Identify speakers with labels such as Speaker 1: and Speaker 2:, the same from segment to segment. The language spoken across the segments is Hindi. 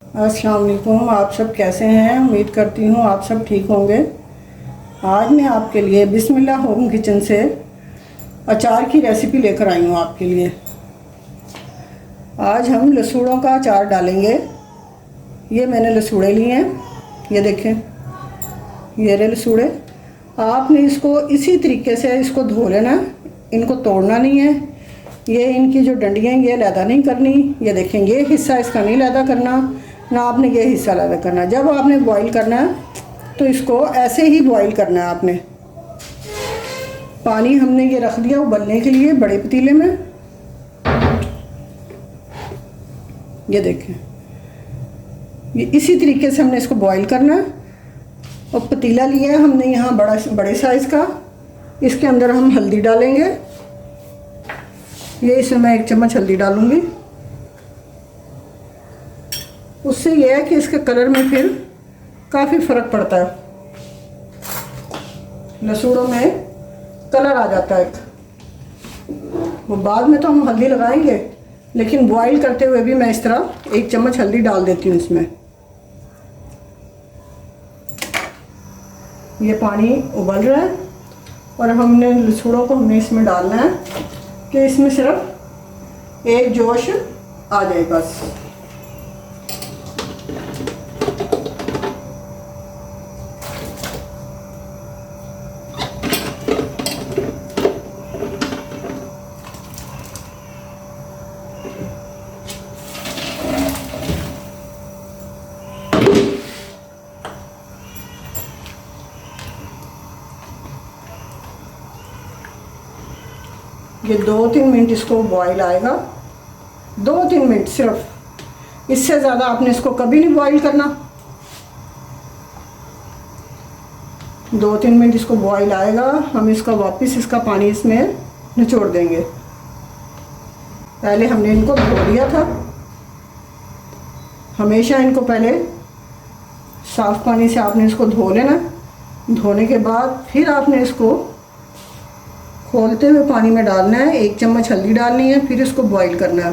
Speaker 1: अस्सलाम वालेकुम। आप सब कैसे हैं? उम्मीद करती हूँ आप सब ठीक होंगे। आज मैं आपके लिए बिस्मिल्लाह होम किचन से अचार की रेसिपी लेकर आई हूँ आपके लिए। आज हम लसूड़ों का अचार डालेंगे। ये मैंने लसूड़े लिए हैं, ये देखें, ये रहे लसूड़े। आपने इसको इसी तरीके से इसको धो लेना, इनको तोड़ना नहीं है। ये इनकी जो डंडियाँ ये लैदा नहीं करनी। ये देखें, ये हिस्सा इसका नहीं लैदा करना, ना आपने ये हिस्सा लैदा करना। जब आपने बॉईल करना है तो इसको ऐसे ही बॉईल करना है आपने। पानी हमने ये रख दिया उबलने के लिए बड़े पतीले में। ये देखें, ये इसी तरीके से हमने इसको बॉईल करना है। और पतीला लिया है हमने यहाँ बड़े साइज़ का। इसके अंदर हम हल्दी डालेंगे। ये इसमें मैं 1 चम्मच हल्दी डालूँगी। उससे यह है कि इसके कलर में फिर काफ़ी फ़र्क पड़ता है, लसूड़ों में कलर आ जाता है। वो बाद में तो हम हल्दी लगाएंगे, लेकिन बॉईल करते हुए भी मैं इस तरह 1 चम्मच हल्दी डाल देती हूँ इसमें। ये पानी उबल रहा है और हमने लसूड़ों को इसमें डालना है कि इसमें सिर्फ एक जोश आ जाए बस। ये 2-3 मिनट इसको बॉईल आएगा, 2-3 मिनट सिर्फ, इससे ज़्यादा आपने इसको कभी नहीं बॉईल करना। 2-3 मिनट इसको बॉईल आएगा, हम इसका वापस इसका पानी इसमें निचोड़ देंगे। पहले हमने इनको धो लिया था। हमेशा इनको पहले साफ़ पानी से आपने इसको धो लेना। धोने के बाद फिर आपने इसको खोलते हुए पानी में डालना है। 1 चम्मच हल्दी डालनी है, फिर इसको बॉईल करना है।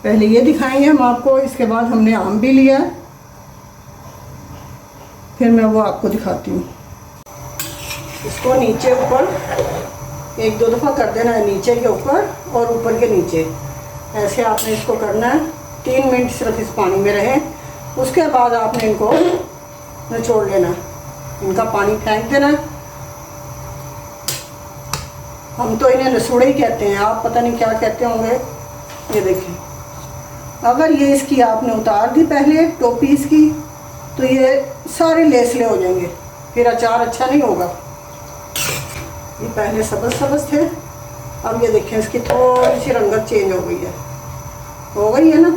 Speaker 1: पहले ये दिखाएंगे हम आपको, इसके बाद हमने आम भी लिया, फिर मैं वो आपको दिखाती हूँ। इसको नीचे ऊपर 1-2 दफ़ा कर देना है, नीचे के ऊपर और ऊपर के नीचे। ऐसे आपने इसको करना है। 3 मिनट सिर्फ इस पानी में रहे, उसके बाद आपने इनको निचोड़ लेना, इनका पानी फेंक देना। हम तो इन्हें लसूड़े ही कहते हैं, आप पता नहीं क्या कहते होंगे। ये देखें, अगर ये इसकी आपने उतार दी पहले टोपी इसकी, तो ये सारे लेसले हो जाएंगे, फिर अचार अच्छा नहीं होगा। ये पहले सब्ज़ थे, अब ये देखें इसकी थोड़ी सी रंगत चेंज हो गई है ना।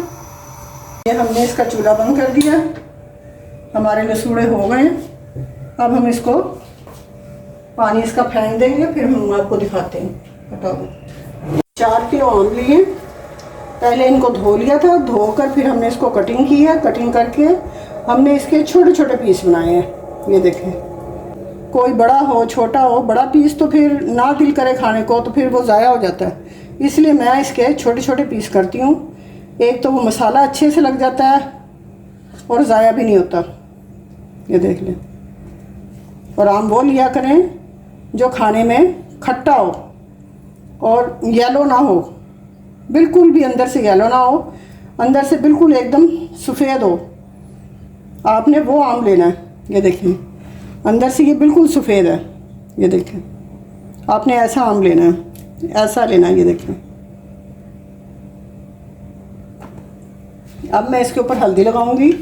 Speaker 1: ये हमने इसका चूल्हा बंद कर दिया, हमारे लसूड़े हो गए हैं। अब हम इसको पानी इसका फेंक देंगे, फिर हम आपको दिखाते हैं। बताओ, 4 किलो आम लिए। पहले इनको धो लिया था, धोकर फिर हमने इसको कटिंग की है। कटिंग करके हमने इसके छोटे छोटे पीस बनाए हैं। ये देखें, कोई बड़ा हो छोटा हो, बड़ा पीस तो फिर ना दिल करे खाने को, तो फिर वो ज़ाया हो जाता है। इसलिए मैं इसके छोटे छोटे पीस करती हूँ। एक तो वो मसाला अच्छे से लग जाता है और ज़ाया भी नहीं होता। ये देख लें। और आम वो लिया करें जो खाने में खट्टा हो और येलो ना हो, बिल्कुल भी अंदर से येलो ना हो, अंदर से बिल्कुल एकदम सफ़ेद हो। आपने वो आम लेना है। ये देखें, अंदर से ये बिल्कुल सफ़ेद है। ये देखें, आपने ऐसा आम लेना है, ऐसा लेना है। ये देखें, अब मैं इसके ऊपर हल्दी लगाऊंगी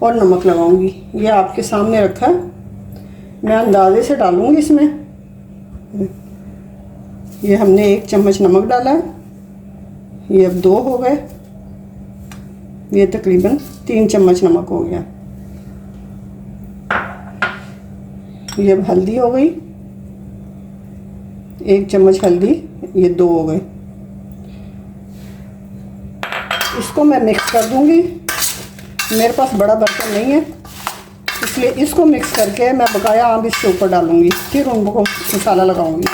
Speaker 1: और नमक लगाऊंगी। ये आपके सामने रखा है, मैं अंदाजे से डालूंगी इसमें। ये हमने 1 चम्मच नमक डाला है, ये अब 2 हो गए। ये तकरीबन 3 चम्मच नमक हो गया। ये अब हल्दी हो गई, 1 चम्मच हल्दी, ये 2 हो गए। इसको मैं मिक्स कर दूंगी। मेरे पास बड़ा बर्तन नहीं है, इसलिए इसको मिक्स करके मैं बकाया आम इसके ऊपर डालूंगी, फिर उनको मसाला लगाऊंगी।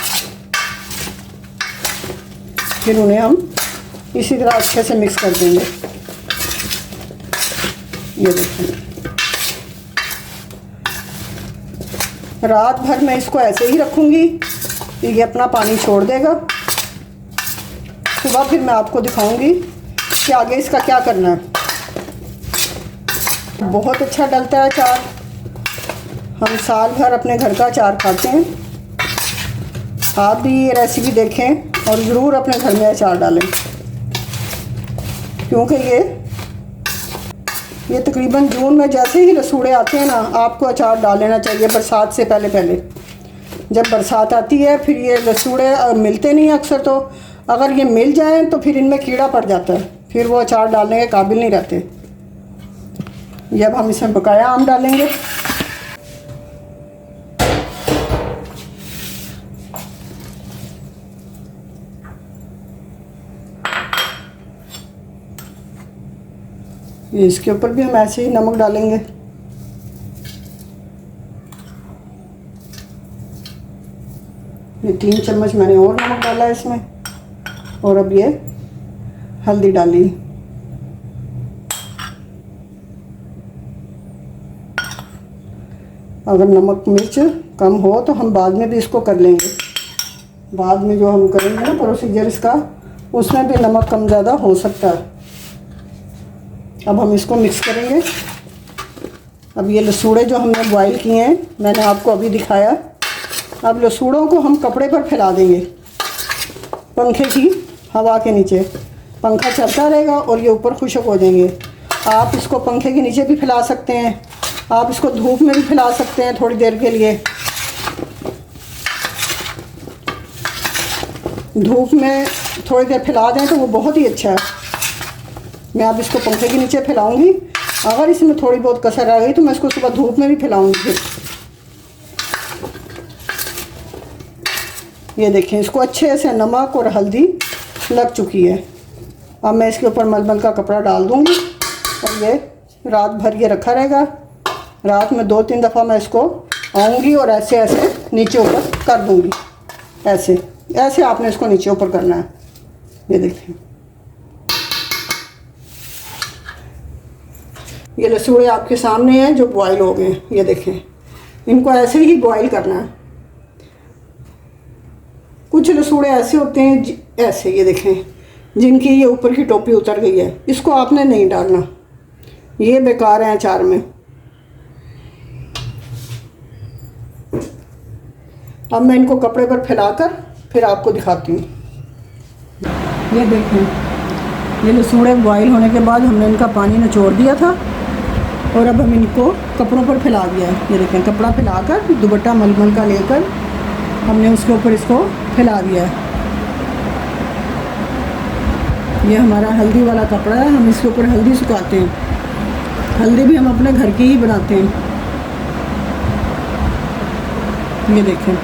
Speaker 1: फिर उन्हें हम इसी तरह अच्छे से मिक्स कर देंगे। ये देखिए, रात भर मैं इसको ऐसे ही रखूँगी, ये अपना पानी छोड़ देगा। सुबह फिर मैं आपको दिखाऊंगी कि आगे इसका क्या करना है। बहुत अच्छा डलता है अचार, हम साल भर अपने घर का अचार खाते हैं। आप भी ये रेसिपी देखें और ज़रूर अपने घर में अचार डालें, क्योंकि ये तकरीबन जून में जैसे ही रसूड़े आते हैं ना, आपको अचार डाल लेना चाहिए बरसात से पहले पहले। जब बरसात आती है फिर ये रसूड़े मिलते नहीं अक्सर, तो अगर ये मिल जाएं तो फिर इनमें कीड़ा पड़ जाता है, फिर वो अचार डालने के काबिल नहीं रहते। जब हम इसमें बकाया आम डालेंगे, इसके ऊपर भी हम ऐसे ही नमक डालेंगे। ये 3 चम्मच मैंने और नमक डाला है इसमें, और अब ये हल्दी डाली। अगर नमक मिर्च कम हो तो हम बाद में भी इसको कर लेंगे, बाद में जो हम करेंगे ना प्रोसीजर इसका, उसमें भी नमक कम ज़्यादा हो सकता है। अब हम इसको मिक्स करेंगे। अब ये लसूड़े जो हमने बॉईल किए हैं, मैंने आपको अभी दिखाया। अब लसूड़ों को हम कपड़े पर फैला देंगे, पंखे की हवा के नीचे। पंखा चलता रहेगा और ये ऊपर खुश्क हो जाएंगे। आप इसको पंखे के नीचे भी फैला सकते हैं, आप इसको धूप में भी फैला सकते हैं थोड़ी देर के लिए। धूप में थोड़ी देर फैला दें तो वो बहुत ही अच्छा है। मैं अब इसको पंखे के नीचे फैलाऊंगी। अगर इसमें थोड़ी बहुत कसर आ गई तो मैं इसको सुबह धूप में भी फैलाऊंगी फिर। ये देखें, इसको अच्छे से नमक और हल्दी लग चुकी है। अब मैं इसके ऊपर मलमल का कपड़ा डाल दूंगी और ये रात भर ये रखा रहेगा। रात में 2-3 दफ़ा मैं इसको आऊँगी और ऐसे ऐसे नीचे ऊपर कर दूँगी। ऐसे ऐसे आपने इसको नीचे ऊपर करना है। ये देखें, ये लसूड़े आपके सामने हैं जो बॉईल हो गए। ये देखें, इनको ऐसे ही बॉईल करना है। कुछ लसूड़े ऐसे होते हैं ऐसे, ये देखें, जिनकी ये ऊपर की टोपी उतर गई है, इसको आपने नहीं डालना, ये बेकार है अचार में। अब मैं इनको कपड़े पर फैलाकर फिर आपको दिखाती हूँ। ये देखें, ये लसूड़े बॉईल होने के बाद हमने इनका पानी निचोड़ दिया था और अब हम इनको कपड़ों पर फैला दिया है। ये देखें, कपड़ा फैलाकर दुपट्टा मलमल का लेकर हमने उसके ऊपर इसको फैला दिया है। ये हमारा हल्दी वाला कपड़ा है, हम इसके ऊपर हल्दी सुखाते हैं। हल्दी भी हम अपने घर की ही बनाते हैं। ये देखें,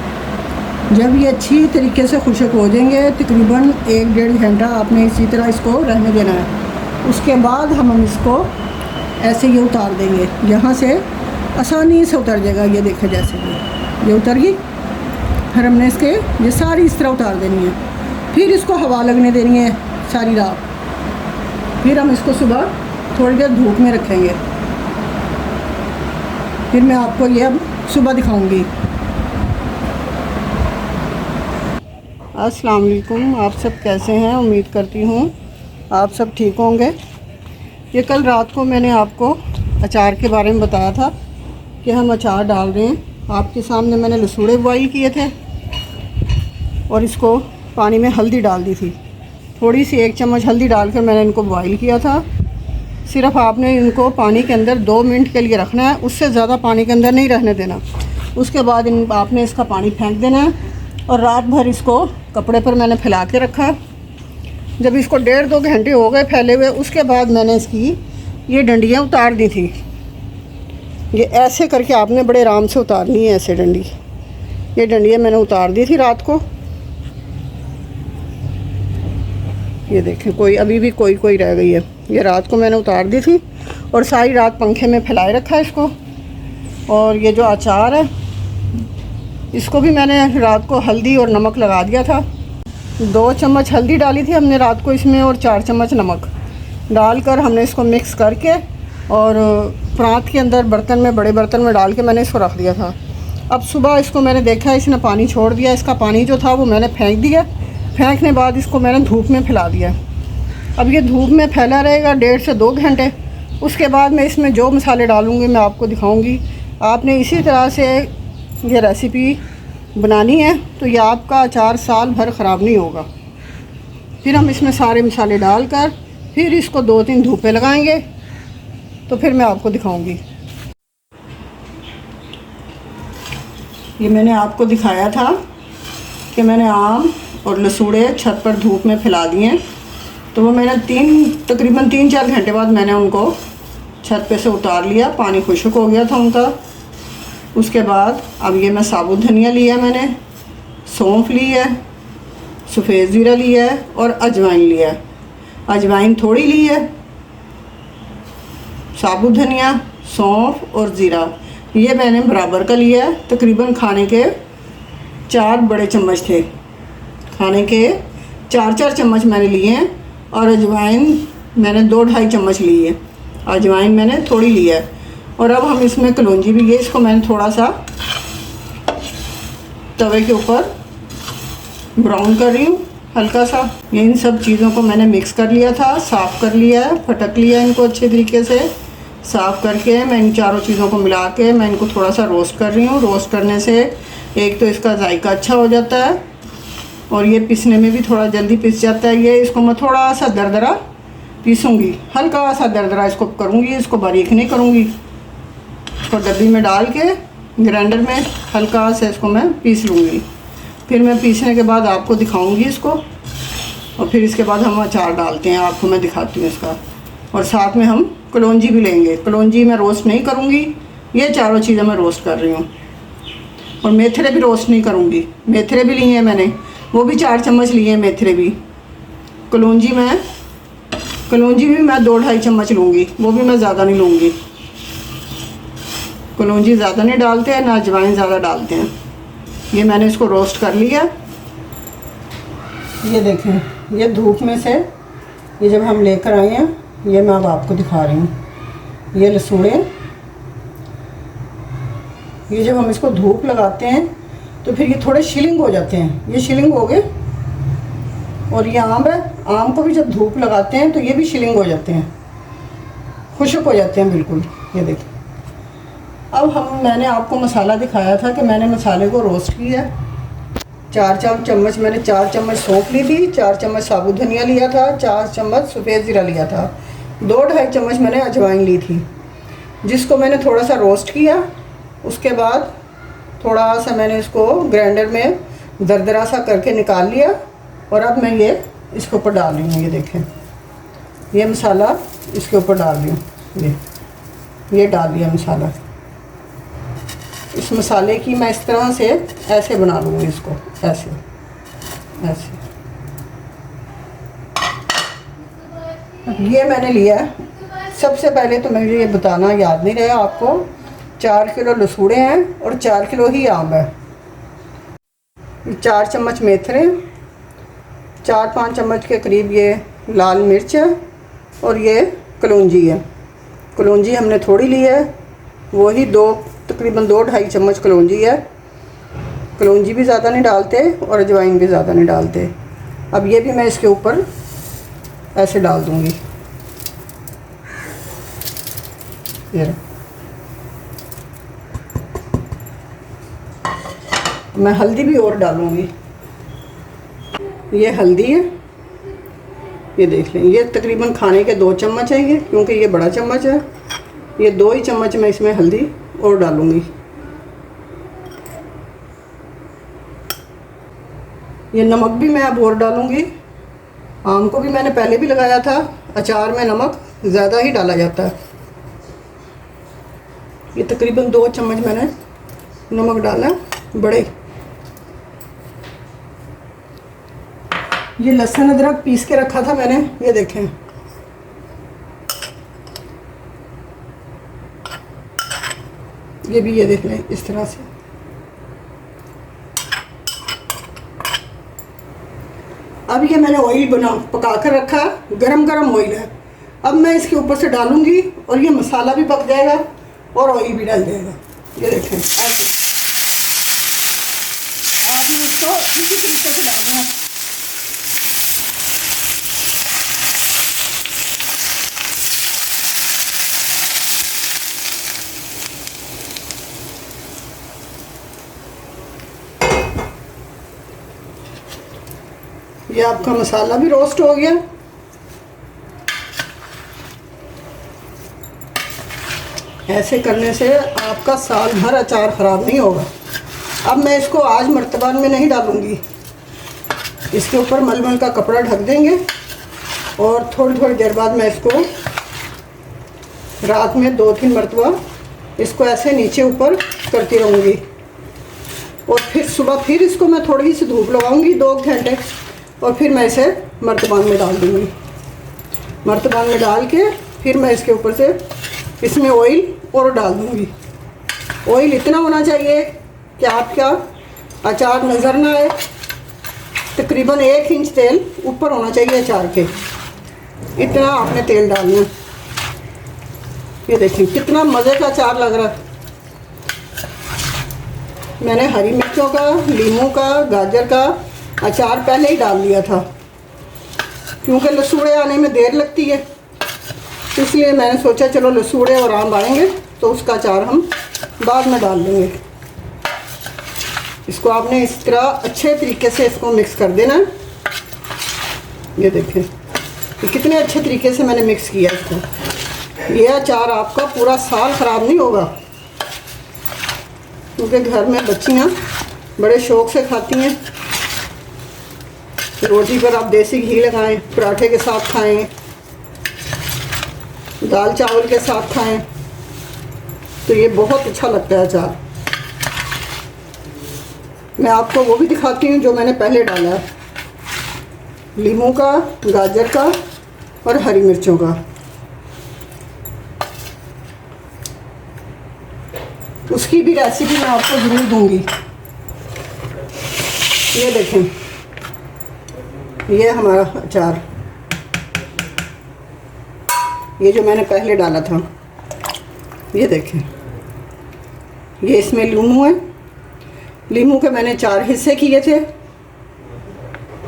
Speaker 1: जब ये अच्छी तरीके से खुश्क हो जाएंगे, तकरीबन 1-1.5 घंटा आपने इसी तरह इसको रहने देना है। उसके बाद हम इसको ऐसे ये उतार देंगे। यहाँ से आसानी से उतर जाएगा। ये देखें, जैसे ये उतर गई। फिर हमने इसके ये सारी इस तरह उतार देनी है। फिर इसको हवा लगने देनी है सारी रात। फिर हम इसको सुबह थोड़ी देर धूप में रखेंगे। फिर मैं आपको ये अब सुबह दिखाऊंगी। अस्सलाम वालेकुम, आप सब कैसे हैं? उम्मीद करती हूँ आप सब ठीक होंगे। ये कल रात को मैंने आपको अचार के बारे में बताया था कि हम अचार डाल रहे हैं। आपके सामने मैंने लसूड़े बॉईल किए थे और इसको पानी में हल्दी डाल दी थी। थोड़ी सी 1 चम्मच हल्दी डालकर मैंने इनको बॉईल किया था। सिर्फ आपने इनको पानी के अंदर 2 मिनट के लिए रखना है, उससे ज़्यादा पानी के अंदर नहीं रहने देना। उसके बाद आपने इसका पानी फेंक देना है और रात भर इसको कपड़े पर मैंने फैला के रखा। जब इसको 1.5-2 घंटे हो गए फैले हुए, उसके बाद मैंने इसकी ये डंडियाँ उतार दी थी। ये ऐसे करके आपने बड़े आराम से उतारनी है, ऐसे डंडी। ये डंडियाँ मैंने उतार दी थी रात को। ये देखें, कोई अभी भी कोई रह गई है। ये रात को मैंने उतार दी थी और सारी रात पंखे में फैलाए रखा है इसको। और ये जो अचार है, इसको भी मैंने रात को हल्दी और नमक लगा दिया था। 2 चम्मच हल्दी डाली थी हमने रात को इसमें और 4 चम्मच नमक डालकर हमने इसको मिक्स करके और प्रांत के अंदर बर्तन में, बड़े बर्तन में डाल के मैंने इसको रख दिया था। अब सुबह इसको मैंने देखा इसने पानी छोड़ दिया। इसका पानी जो था वो मैंने फेंक दिया। फेंकने बाद इसको मैंने धूप में फैला दिया। अब ये धूप में फैला रहेगा 1.5 से 2 घंटे। उसके बाद मैं इसमें जो मसाले डालूँगी मैं आपको दिखाऊँगी। आपने इसी तरह से ये रेसिपी बनानी है तो ये आपका अचार साल भर ख़राब नहीं होगा। फिर हम इसमें सारे मसाले डालकर फिर इसको 2-3 धूपे लगाएंगे तो फिर मैं आपको दिखाऊंगी। ये मैंने आपको दिखाया था कि मैंने आम और लसूड़े छत पर धूप में फैला दिए। तो वो मैंने तकरीबन 3-4 घंटे बाद मैंने उनको छत पे से उतार लिया। पानी खुश्क हो गया था उनका। उसके बाद अब ये मैं साबुत धनिया लिया, मैंने सौंफ ली है, सफ़ेद ज़ीरा लिया है और अजवाइन लिया है। अजवाइन थोड़ी ली है। साबुत धनिया, सौंफ और ज़ीरा ये मैंने बराबर का लिया है। तकरीबन खाने के 4 बड़े चम्मच थे। खाने के 4-4 चम्मच मैंने लिए हैं। और अजवाइन मैंने 2-2.5 चम्मच ली है। अजवाइन मैंने थोड़ी ली है। और अब हम इसमें कलौंजी भी, ये इसको मैंने थोड़ा सा तवे के ऊपर ब्राउन कर रही हूँ हल्का सा। ये इन सब चीज़ों को मैंने मिक्स कर लिया था, साफ़ कर लिया है, फटक लिया है इनको अच्छे तरीके से। साफ़ करके मैं इन चारों चीज़ों को मिला के मैं इनको थोड़ा सा रोस्ट कर रही हूँ। रोस्ट करने से एक तो इसका जायका अच्छा हो जाता है और ये पीसने में भी थोड़ा जल्दी पिस जाता है। ये इसको मैं थोड़ा सा दरदरा पीसूँगी, हल्का सा दरदरा इसको करूँगी, इसको बारीक नहीं करूँगी। इसको डब्बी में डाल के ग्राइंडर में हल्का सा इसको मैं पीस लूँगी। फिर मैं पीसने के बाद आपको दिखाऊंगी इसको और फिर इसके बाद हम अचार डालते हैं, आपको मैं दिखाती हूँ इसका। और साथ में हम कलौंजी भी लेंगे। कलौंजी मैं रोस्ट नहीं करूँगी, ये चारों चीज़ें मैं रोस्ट कर रही हूँ। और मेथरे भी रोस्ट नहीं करूँगी। मेथरे भी लिए हैं मैंने, वो भी 4 चम्मच लिए हैं मेथरे भी। कलौंजी भी मैं 2-2.5 चम्मच लूँगी, वो भी मैं ज़्यादा नहीं लूँगी। कलौंजी ज़्यादा नहीं डालते हैं, ना अजवाइन ज़्यादा डालते हैं। ये मैंने इसको रोस्ट कर लिया। ये देखें, ये धूप में से ये जब हम लेकर आए हैं, ये मैं अब आपको दिखा रही हूँ। ये लसूड़े, ये जब हम इसको धूप लगाते हैं तो फिर ये थोड़े शिलिंग हो जाते हैं। ये शिलिंग हो गए। और ये आम है, आम को भी जब धूप लगाते हैं तो ये भी शिलिंग हो जाते हैं, खुश्क हो जाते हैं बिल्कुल। ये देखें। अब मैंने आपको मसाला दिखाया था कि मैंने मसाले को रोस्ट किया। 4 चम्मच मैंने 4 चम्मच सौंफ ली थी, 4 चम्मच साबुत धनिया लिया था, 4 चम्मच सफ़ेद ज़ीरा लिया था, 2-2.5 चम्मच मैंने अजवाइन ली थी, जिसको मैंने थोड़ा सा रोस्ट किया। उसके बाद थोड़ा सा मैंने इसको ग्राइंडर में दरदरा सा करके निकाल लिया। और अब मैं ये इसके ऊपर डाल रही हूँ। ये देखें, ये मसाला इसके ऊपर डाल रही हूँ। ये डाल दिया मसाला। इस मसाले की मैं इस तरह से ऐसे बना लूँगी इसको, ऐसे ऐसे। ये मैंने लिया है। सबसे पहले तो मुझे ये बताना याद नहीं रहा आपको, 4 किलो लसूड़े हैं और 4 किलो ही आम है। 4 चम्मच मेथरे, 4-5 चम्मच के करीब ये लाल मिर्च है और ये कलौंजी है। कलौंजी हमने थोड़ी ली है, वही तकरीबन 2-2.5 चम्मच कलौंजी है। कलौंजी भी ज़्यादा नहीं डालते और अजवाइन भी ज़्यादा नहीं डालते। अब ये भी मैं इसके ऊपर ऐसे डाल दूँगी। ये मैं हल्दी भी और डालूँगी। ये हल्दी है, ये देख लें। ये तकरीबन खाने के 2 चम्मच है ये, क्योंकि ये बड़ा चम्मच है। ये 2 ही चम्मच मैं इसमें हल्दी और डालूँगी। ये नमक भी मैं अब और डालूँगी। आम को भी मैंने पहले भी लगाया था। अचार में नमक ज़्यादा ही डाला जाता है। ये तकरीबन 2 चम्मच मैंने नमक डाला बड़े। ये लहसुन अदरक पीस के रखा था मैंने, ये देखें। ये भी ये देख लें इस तरह से। अब ये मैंने ऑयल पका कर रखा, गरम ऑयल है। अब मैं इसके ऊपर से डालूंगी और ये मसाला भी पक जाएगा और ऑयल भी डल जाएगा। ये देखें, आपने इसको इसी तरीके से डालना है। ये आपका मसाला भी रोस्ट हो गया। ऐसे करने से आपका साल भर अचार ख़राब नहीं होगा। अब मैं इसको आज मर्तबान में नहीं डालूंगी, इसके ऊपर मलमल का कपड़ा ढक देंगे और थोड़ी थोड़ी देर बाद मैं इसको रात में 2-3 मरतबा इसको ऐसे नीचे ऊपर करती रहूँगी और फिर सुबह फिर इसको मैं थोड़ी सी धूप लगाऊंगी 2 घंटे और फिर मैं इसे मर्तबान में डाल दूँगी। मर्तबान में डाल के फिर मैं इसके ऊपर से इसमें ऑयल और डाल दूँगी। ऑयल इतना होना चाहिए कि आपका अचार नज़र ना आए। तकरीबन 1 इंच तेल ऊपर होना चाहिए अचार के, इतना आपने तेल डालना। ये देखिए कितना मज़े का अचार लग रहा है। मैंने हरी मिर्चों का, लीमू का, गाजर का अचार पहले ही डाल दिया था क्योंकि लसूड़े आने में देर लगती है, इसलिए मैंने सोचा चलो लसूड़े और आम आएंगे तो उसका अचार हम बाद में डाल देंगे। इसको आपने इस तरह अच्छे तरीके से इसको मिक्स कर देना। ये देखें कि कितने अच्छे तरीके से मैंने मिक्स किया इसको। ये अचार आपका पूरा साल ख़राब नहीं होगा क्योंकि घर में बच्चियाँ बड़े शौक़ से खाती हैं। रोटी पर आप देसी घी लगाएं, पराठे के साथ खाएं, दाल चावल के साथ खाएं तो ये बहुत अच्छा लगता है अचार। मैं आपको वो भी दिखाती हूँ जो मैंने पहले डाला है, लीमू का, गाजर का और हरी मिर्चों का। उसकी भी रेसिपी मैं आपको ज़रूर दूंगी। ये देखें, ये हमारा अचार, ये जो मैंने पहले डाला था, ये देखें, ये इसमें लीमू है। लीमू के मैंने 4 हिस्से किए थे,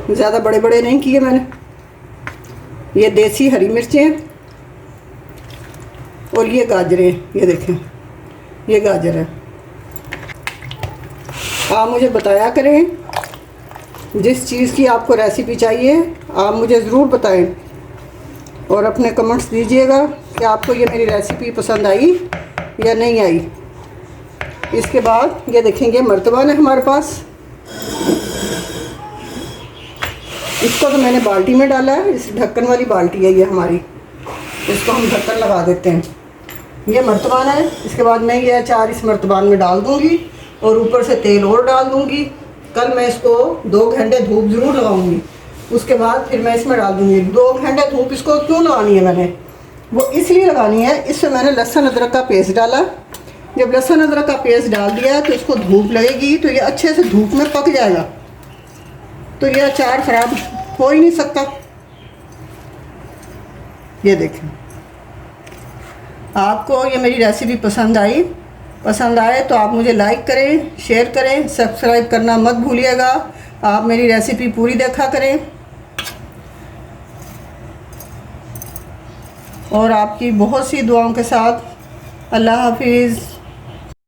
Speaker 1: ज़्यादा बड़े बड़े नहीं किए मैंने। ये देसी हरी मिर्चें और ये गाजरें, ये देखें ये गाजर है। आप मुझे बताया करें जिस चीज़ की आपको रेसिपी चाहिए, आप मुझे ज़रूर बताएं और अपने कमेंट्स दीजिएगा कि आपको ये मेरी रेसिपी पसंद आई या नहीं आई। इसके बाद ये देखेंगे मर्तबान है हमारे पास। इसको तो मैंने बाल्टी में डाला है, इस ढक्कन वाली बाल्टी है ये हमारी, इसको हम ढक्कन लगा देते हैं। ये मर्तबान है। इसके बाद मैं ये अचार इस मर्तबान में डाल दूँगी और ऊपर से तेल और डाल दूँगी। कल मैं इसको 2 घंटे धूप ज़रूर लगाऊंगी, उसके बाद फिर मैं इसमें डाल दूँगी। 2 घंटे धूप इसको क्यों लगानी है मैंने, वो इसलिए लगानी है, इससे मैंने लहसुन अदरक का पेस्ट डाला। जब लहसुन अदरक का पेस्ट डाल दिया तो इसको धूप लगेगी तो ये अच्छे से धूप में पक जाएगा, तो ये अचार ख़राब हो ही नहीं सकता। ये देखें, आपको ये मेरी रेसिपी पसंद आए तो आप मुझे लाइक करें, शेयर करें, सब्सक्राइब करना मत भूलिएगा। आप मेरी रेसिपी पूरी देखा करें और आपकी बहुत सी दुआओं के साथ अल्लाह हाफिज़।